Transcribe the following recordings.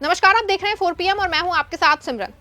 नमस्कार, आप देख रहे हैं 4 PM और मैं हूं आपके साथ सिमरन।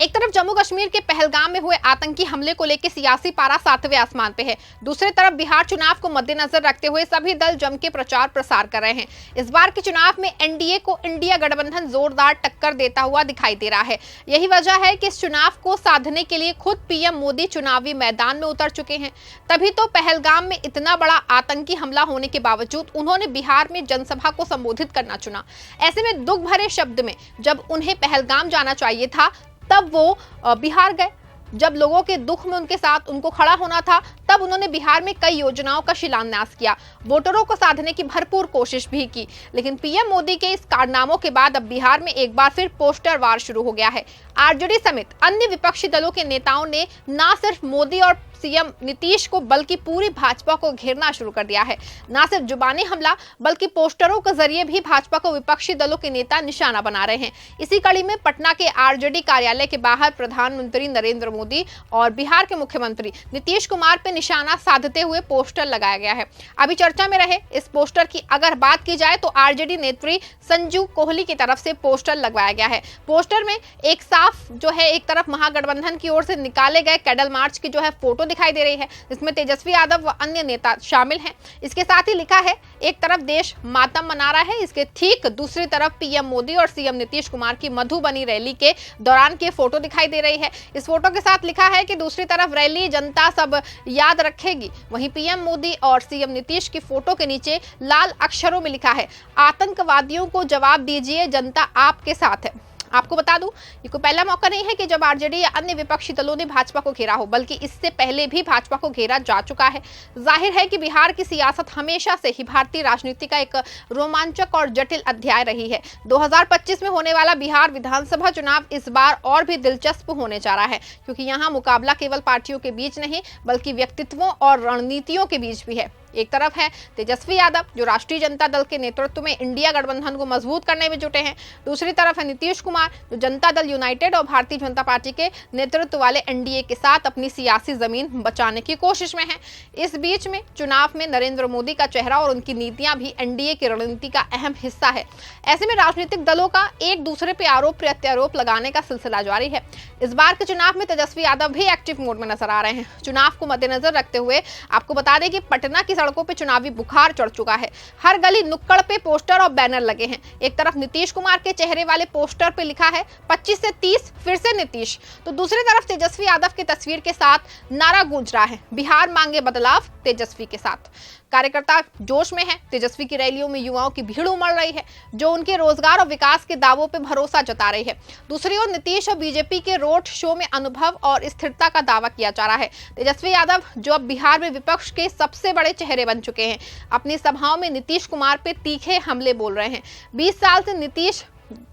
एक तरफ जम्मू कश्मीर के पहलगाम में हुए आतंकी हमले को लेकर सियासी पारा 7वें आसमान पे है। दूसरी तरफ बिहार चुनाव को मद्देनजर रखते हुए सभी दल जम के प्रचार प्रसार कर रहे हैं। इस बार के चुनाव में एनडीए को इंडिया गठबंधन जोरदार टक्कर देता हुआ दिखाई दे रहा है। यही वजह है कि इस चुनाव को साधने के लिए खुद पीएम मोदी चुनावी मैदान में उतर चुके हैं। तभी तो पहलगाम में इतना बड़ा आतंकी हमला होने के बावजूद उन्होंने बिहार में जनसभा को संबोधित करना चुना। ऐसे में दुख भरे शब्द में जब उन्हें पहलगाम जाना चाहिए था तब वो बिहार गए। जब लोगों के दुख में उनके साथ उनको खड़ा होना था तब उन्होंने बिहार में कई योजनाओं का शिलान्यास किया, वोटरों को साधने की भरपूर कोशिश भी की। लेकिन पीएम मोदी के इस कारनामों के बाद अब बिहार में एक बार फिर पोस्टर वार शुरू हो गया है। आरजेडी समेत अन्य विपक्षी दलों के नेताओं ने न सिर्फ मोदी और सीएम नीतीश को बल्कि पूरी भाजपा को घेरना शुरू कर दिया है। न सिर्फ जुबानी हमला बल्कि पोस्टरों के जरिए भी भाजपा को विपक्षी दलों के नेता निशाना बना रहे हैं। इसी कड़ी में पटना के आरजेडी कार्यालय के बाहर प्रधानमंत्री नरेंद्र मोदी और बिहार के मुख्यमंत्री नीतीश कुमार पे निशाना साधते हुए पोस्टर लगाया गया है। अभी चर्चा में रहे इस पोस्टर की अगर बात की जाए तो आरजेडी नेत्री संजू कोहली की तरफ से पोस्टर लगवाया गया है। पोस्टर में एक साफ जो है एक तरफ महागठबंधन की ओर से निकाले गए कैडल मार्च की जो है फोटो दिखाई दे रही है, जिसमें तेजस्वी यादव व अन्य नेता शामिल हैं। इसके साथ ही लिखा है एक तरफ देश मातम मना रहा है, इसके ठीक दूसरी तरफ पीएम मोदी और सीएम नीतीश कुमार की मधुबनी रैली के दौरान की फोटो दिखाई दे रही है। इस फोटो के साथ लिखा है कि दूसरी तरफ रैली जनता सब याद रखेगी। वहीं पीएम मोदी और सीएम नीतीश की फोटो के नीचे लाल अक्षरों में लिखा है आतंकवादियों को जवाब दीजिए, जनता आपके साथ है। आपको बता दूं, ये कोई पहला मौका नहीं है कि जब आरजेडी या अन्य विपक्षी दलों ने भाजपा को घेरा हो, बल्कि इससे पहले भी भाजपा को घेरा जा चुका है। जाहिर है कि बिहार की सियासत हमेशा से ही भारतीय राजनीति का एक रोमांचक और जटिल अध्याय रही है। 2025 में होने वाला बिहार विधानसभा चुनाव इस बार और भी दिलचस्प होने जा रहा है, क्योंकि यहाँ मुकाबला केवल पार्टियों के बीच नहीं बल्कि व्यक्तित्वों और रणनीतियों के बीच भी है। एक तरफ है तेजस्वी यादव जो राष्ट्रीय जनता दल के नेतृत्व में इंडिया गठबंधन को मजबूत करने में जुटे हैं। दूसरी तरफ है नीतीश कुमार जो जनता दल यूनाइटेड और भारतीय जनता पार्टी के नेतृत्व वाले एनडीए के साथ अपनी सियासी जमीन बचाने की कोशिश में है। इस बीच में चुनाव में नरेंद्र मोदी का चेहरा और उनकी नीतियां भी एनडीए की रणनीति का अहम हिस्सा है। ऐसे में राजनीतिक दलों का एक दूसरे पर आरोप प्रत्यारोप लगाने का सिलसिला जारी है। इस बार के चुनाव में तेजस्वी यादव भी एक्टिव मोड में नजर आ रहे हैं। चुनाव को मद्देनजर रखते हुए आपको बता दें कि पटना की सड़कों पे चुनावी बुखार चढ़ चुका है। हर गली नुक्कड़ पे पोस्टर और बैनर लगे हैं। एक तरफ नीतीश कुमार के चेहरे वाले पोस्टर पे लिखा है 25 से 30 फिर से नीतीश, तो दूसरी तरफ तेजस्वी यादव की तस्वीर के साथ नारा गूंज रहा है बिहार मांगे बदलाव तेजस्वी के साथ। कार्यकर्ता जोश में है। तेजस्वी की रैलियों में युवाओं की भीड़ उमड़ रही है जो उनके रोजगार और विकास के दावों पर भरोसा जता रही है। दूसरी ओर नीतीश और बीजेपी के रोड शो में अनुभव और स्थिरता का दावा किया जा रहा है। तेजस्वी यादव जो अब बिहार में विपक्ष के सबसे बड़े चेहरे बन चुके हैं, अपनी सभाओं में नीतीश कुमार पे तीखे हमले बोल रहे हैं। 20 साल से नीतीश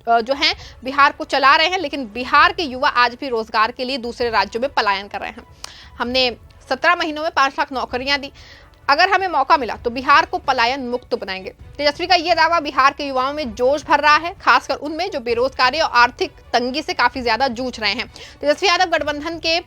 जो हैं बिहार को चला रहे हैं, लेकिन बिहार के युवा आज भी रोजगार के लिए दूसरे राज्यों में पलायन कर रहे हैं। हमने 17 महीनों में 5 लाख नौकरियां दी, अगर हमें मौका मिला तो बिहार को पलायन मुक्त बनाएंगे। तेजस्वी का यह दावा बिहार के युवाओं में जोश भर रहा है, खासकर उनमें जो बेरोजगारी और आर्थिक तंगी से काफी ज्यादा जूझ रहे हैं। तेजस्वी यादव गठबंधन के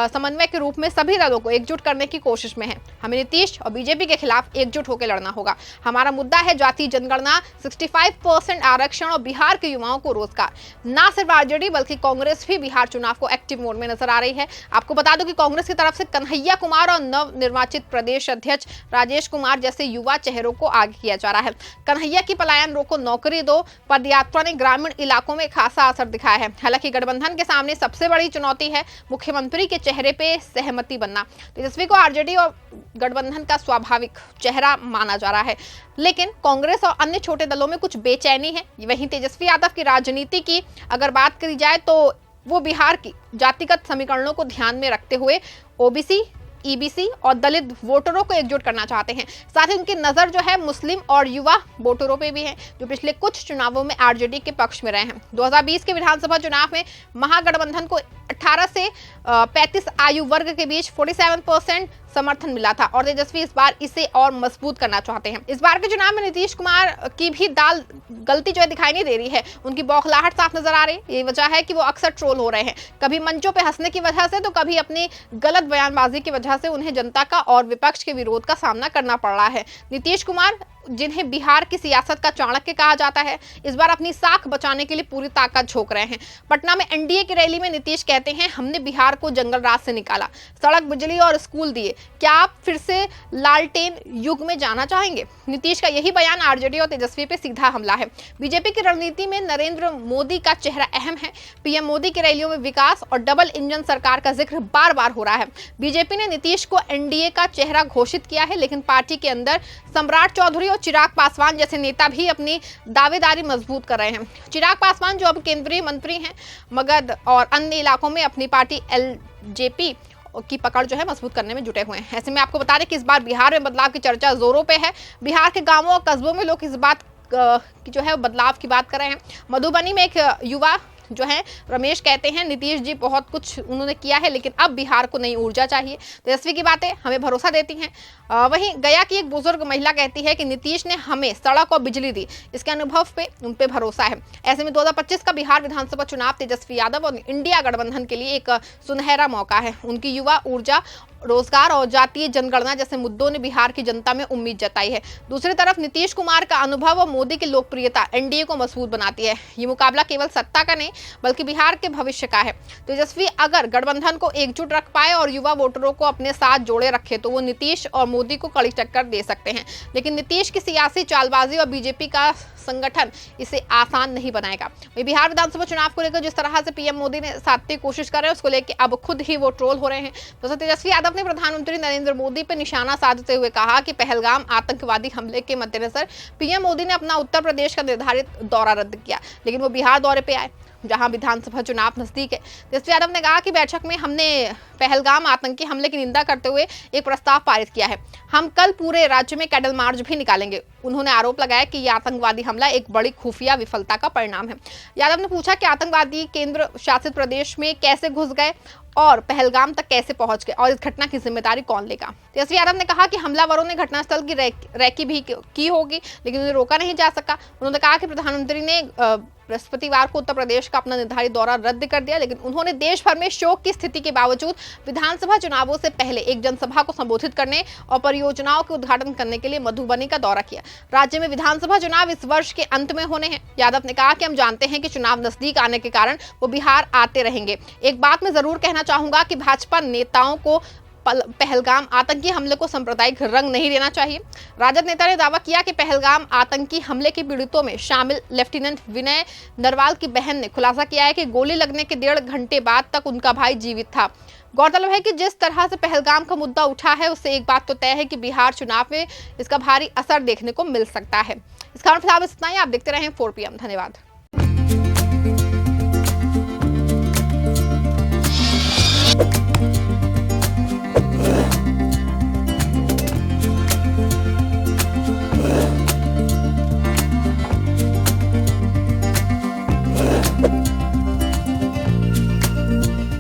समन्वय के रूप में सभी दलों को एकजुट करने की कोशिश में है। हमें नीतीश और बीजेपी के खिलाफ एकजुट होकर लड़ना होगा। हमारा मुद्दा है जाति जनगणना, 65% आरक्षण और बिहार के युवाओं को रोजगार। ना सिर्फ आरजेडी बल्कि कांग्रेस भी बिहार चुनाव को एक्टिव मोड में नजर आ रही है। आपको बता दूं कि कांग्रेस की तरफ से कन्हैया कुमार और नव निर्वाचित प्रदेश अध्यक्ष राजेश कुमार जैसे युवा चेहरों को आगे किया जा रहा है। कन्हैया की पलायन रोको नौकरी दो पदयात्रा ने ग्रामीण इलाकों में खासा असर दिखाया है। हालांकि गठबंधन के सामने सबसे बड़ी चुनौती है मुख्यमंत्री के चेहरे पे सहमति बनना। तेजस्वी को आरजेडी और गठबंधन का स्वाभाविक चेहरा माना जा रहा है, लेकिन कांग्रेस और अन्य छोटे दलों में कुछ बेचैनी है। वहीं तेजस्वी यादव की राजनीति की अगर बात करी जाए तो वो बिहार की जातिगत समीकरणों को ध्यान में रखते हुए ओबीसी, ईबीसी और दलित वोटरों को एकजुट करना चाहते हैं। साथ ही उनकी नजर जो है मुस्लिम और युवा वोटरों पे भी है जो पिछले कुछ चुनावों में आरजेडी के पक्ष में रहे हैं। 2020 के विधानसभा चुनाव में महागठबंधन को 18 से 35 आयु वर्ग के बीच 47% समर्थन मिला था और तेजस्वी इस बार इसे और मजबूत करना चाहते हैं। इस बार के चुनाव में नीतीश कुमार की भी दाल गलती जो है दिखाई नहीं दे रही है। उनकी बौखलाहट साफ नजर आ रही है। ये वजह है कि वो अक्सर ट्रोल हो रहे हैं, कभी मंचों पे हंसने की वजह से तो कभी अपनी गलत बयानबाजी की वजह से उन्हें जनता का और विपक्ष के विरोध का सामना करना पड़ रहा है। नीतीश कुमार जिन्हें बिहार की सियासत का चाणक्य कहा जाता है, इस बार अपनी साख बचाने के लिए पूरी ताकत झोंक रहे हैं। पटना में एनडीए की रैली में नीतीश कहते हैं, हमने बिहार को जंगल राज से निकाला, सड़क, बिजली और स्कूल दिए, क्या आप फिर से लालटेन युग में जाना चाहेंगे? नीतीश का यही बयान आरजेडी और तेजस्वी पे सीधा हमला है। बीजेपी की रणनीति में नरेंद्र मोदी का चेहरा अहम है। पीएम मोदी की रैलियों में विकास और डबल इंजन सरकार का जिक्र बार बार हो रहा है। बीजेपी ने नीतीश को एनडीए का चेहरा घोषित किया है, लेकिन पार्टी के अंदर सम्राट चौधरी और चिराग पासवान जैसे नेता भी अपनी दावेदारी मजबूत कर रहे हैं। चिराग पासवान जो अब केंद्रीय मंत्री हैं, मगध और अन्य इलाकों में अपनी पार्टी एलजेपी की पकड़ जो है मजबूत करने में जुटे हुए हैं। ऐसे में आपको बता दें कि इस बार बिहार में बदलाव की चर्चा जोरों पे है। बिहार के गांवों और कस्बों में लोग इस बात की जो है बदलाव की बात कर रहे हैं। मधुबनी में एक युवा जो है रमेश कहते हैं, नीतीश जी बहुत कुछ उन्होंने किया है, लेकिन अब बिहार को नई ऊर्जा चाहिए। तेजस्वी की बातें हमें भरोसा देती हैं। वहीं गया की एक बुजुर्ग महिला कहती है कि नीतीश ने हमें सड़क और बिजली दी, इसके अनुभव पे उन पे भरोसा है। ऐसे में 2025 का बिहार विधानसभा चुनाव तेजस्वी यादव और इंडिया गठबंधन के लिए एक सुनहरा मौका है। उनकी युवा ऊर्जा, रोजगार और जातीय जनगणना जैसे मुद्दों ने बिहार की जनता में उम्मीद जताई है। दूसरी तरफ नीतीश कुमार का अनुभव और मोदी की लोकप्रियता एनडीए को मजबूत बनाती है। ये मुकाबला केवल सत्ता का नहीं बल्कि बिहार के भविष्य का है। तेजस्वी अगर गठबंधन को एकजुट रख पाए और युवा वोटरों को अपने साथ जोड़े रखे तो वो नीतीश और मोदी को कड़ी टक्कर दे सकते हैं। लेकिन नीतीश की सियासी चालबाजी और बीजेपी का संगठन इसे आसान नहीं बनाएगा। बिहार विधानसभा चुनाव को लेकर जिस तरह से पीएम मोदी ने साधने की कोशिश कर रहे हैं, उसको लेकर अब खुद ही वो ट्रोल हो रहे हैं। तो तेजस्वी यादव ने प्रधानमंत्री नरेंद्र मोदी पर निशाना साधते हुए कहा कि पहलगाम आतंकवादी हमले के मद्देनजर पीएम मोदी ने अपना उत्तर प्रदेश का निर्धारित दौरा रद्द किया, लेकिन वो बिहार दौरे पे आए जहां विधानसभा चुनाव नजदीक है। तेजस्वी यादव ने कहा कि बैठक में हमने पहलगाम आतंकी हमले की निंदा करते हुए एक प्रस्ताव पारित किया है। हम कल पूरे राज्य में कैडल मार्च भी निकालेंगे। उन्होंने आरोप लगाया कि यह आतंकवादी हमला एक बड़ी खुफिया विफलता का परिणाम है। यादव ने पूछा कि आतंकवादी केंद्र शासित प्रदेश में कैसे घुस गए और पहलगाम तक कैसे पहुंच गए और इस घटना की जिम्मेदारी कौन लेगा। तेजस्वी यादव ने कहा कि हमलावरों ने घटनास्थल की रैकी भी की होगी, लेकिन उन्हें रोका नहीं जा सका। उन्होंने कहा कि प्रधानमंत्री ने बृहस्पतिवार को उत्तर प्रदेश का अपना निर्धारित दौरा रद्द कर दिया, लेकिन उन्होंने देश भर में शोक की स्थिति के बावजूद विधानसभा चुनावों से पहले एक जनसभा को संबोधित करने और परियोजनाओं के उद्घाटन करने के लिए मधुबनी का दौरा किया। राज्य में विधानसभा चुनाव इस वर्ष के अंत में होने हैं। यादव ने कहा कि हम जानते हैं कि चुनाव नजदीक आने के कारण वो बिहार आते रहेंगे। एक बात मैं जरूर कहना चाहूंगा कि भाजपा नेताओं को पहलगाम आतंकी हमले को सांप्रदायिक रंग नहीं देना चाहिए। राजद नेता ने दावा किया कि पहलगाम आतंकी हमले के पीड़ितों में शामिल लेफ्टिनेंट विनय नरवाल की बहन ने खुलासा किया है कि गोली लगने के 1.5 घंटे बाद तक उनका भाई जीवित था। गौरतलब है कि जिस तरह से पहलगाम का मुद्दा उठा है, उससे एक बात तो तय है कि बिहार चुनाव में इसका भारी असर देखने को मिल सकता है। इस खबर फिलहाल इतना ही। आप देखते रहें 4 PM। धन्यवाद।